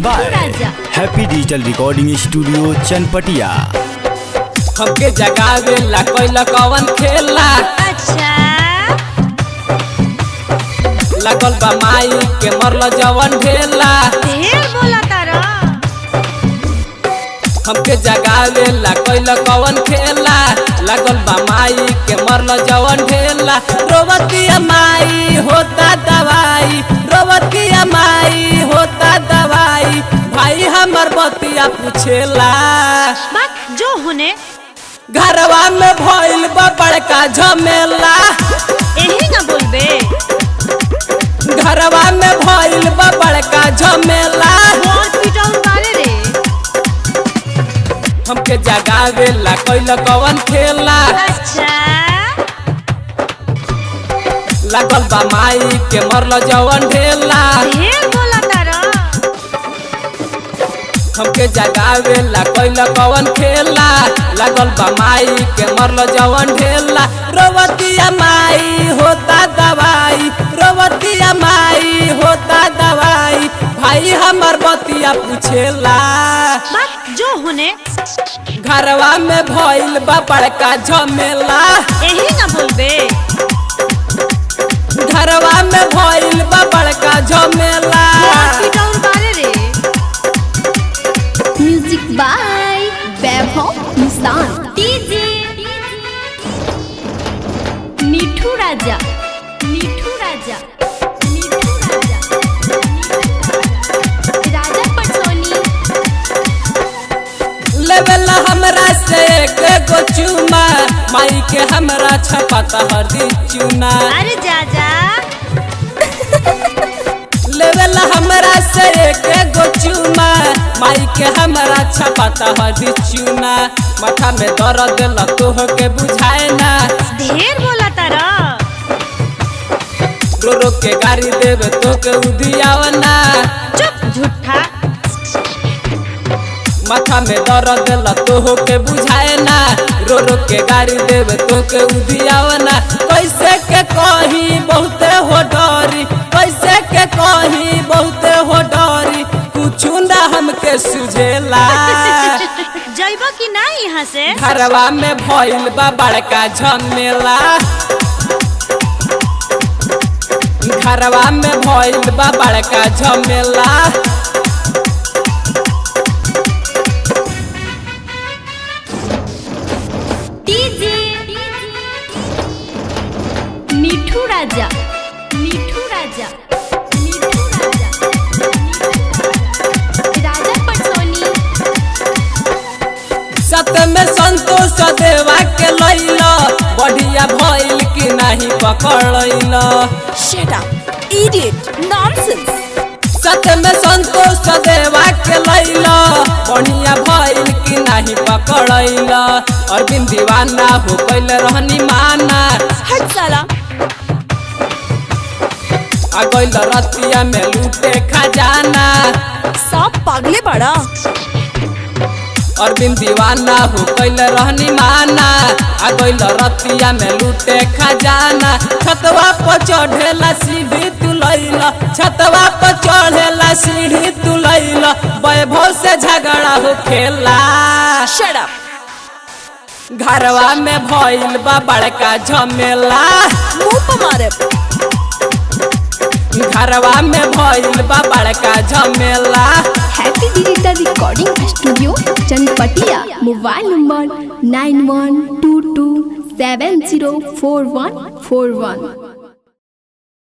By happy digital recording studio Chanpatia. हमके जगावे ला कोइला कवन खेला अच्छा लगल बा माई के मरल जवन ढेला। ढेर बोला तारा। हमके जगावे ला कोइला कवन खेला लगल बा माई के मरल जवन ढेला। रोवतिया माई होता दवाई, रोवतिया माई होता दवाई, भाई हमर बतिया पूछेला। बात जो होने घरवा में भइल बा बड़का झमेला। यही ना बोलबे। घरवा में भइल बा बड़का झमेला। बहुत पिटाऊ मारे रे। हमके जगावे ला कोइला कवन खेला अच्छा लगल बा माई के मरल जवन ढेला। ढेर बोला तारा। हमके जगावे ला कोइला कवन खेला लगल बा माई के मरल जवन ढेला। रोवतिया माई होता दवाई, रोवतिया माई होता दवाई, भाई हमर बतिया पूछेला। बात जो होने घरवा में भइल बा बड़का झमेला। यही ना बोलबे। घरवा में भइल बा बड़का झमेला। बहुत पिटाऊ मारे रे। म्यूजिक बाय वैभव निशान। डीजे मिठू राजा, मिठू राजा, मिठू राजा, राजा पटसोनी। लेवला हमरा से गो चुमा माई के हमरा छपता हरदी चुना। अरे जा लेवला हमरा से गो चुमा माई के हमरा छपता हरदी चुना। माथा में दर्द ल तोह के बुझाए ना। ढेर बोला तारा। रो रो के गाड़ी देवे तो के उधियावना। चुप झूठा। माथा में दर्द ल तोह के बुझाए ना। रो रो के गाड़ी देवे तो के उधियावना। कैसे के कही बहुते हो डरी, कैसे के कही बहुते हो डरी, कुछ ना हमके सुझेला। जाइबा कि ना यहाँ से। घरवा में भइल बा बड़का झमेला। घरवा में भइल बा बड़का झमेला। डीजे मिठू राजा, मिठू राजा, मिठू राजा, राजा पटसोनी। सत में संतोष देवा के लैला बढ़िया भइल कि नहीं पकड़ैला। Shut up, idiot, nonsense. सत में संतोष देवा के लैला बढ़िया भइल कि नहीं पकड़ैला। अरविंद दीवाना हो कैल रहनी माना। हट साला। आ गइल रतिया में लूटे खजाना। सब पागले बड़ा। अरविंद दीवाना हो कैल रहनी माना। आ गइल रतिया में लूटे खजाना। छतवा पर चढ़ेला सीढ़ी तुलैला, छतवा पर चढ़ेला सीढ़ी तुलैला, वैभव से झगड़ा हो खेला। Shut up. घरवा में भइल बा बड़का झमेला। मुंह पे मारे। घरवा में भइल बा बड़का झमेला। Happy digital recording studio Chanpatia. Mobile number 9122704141।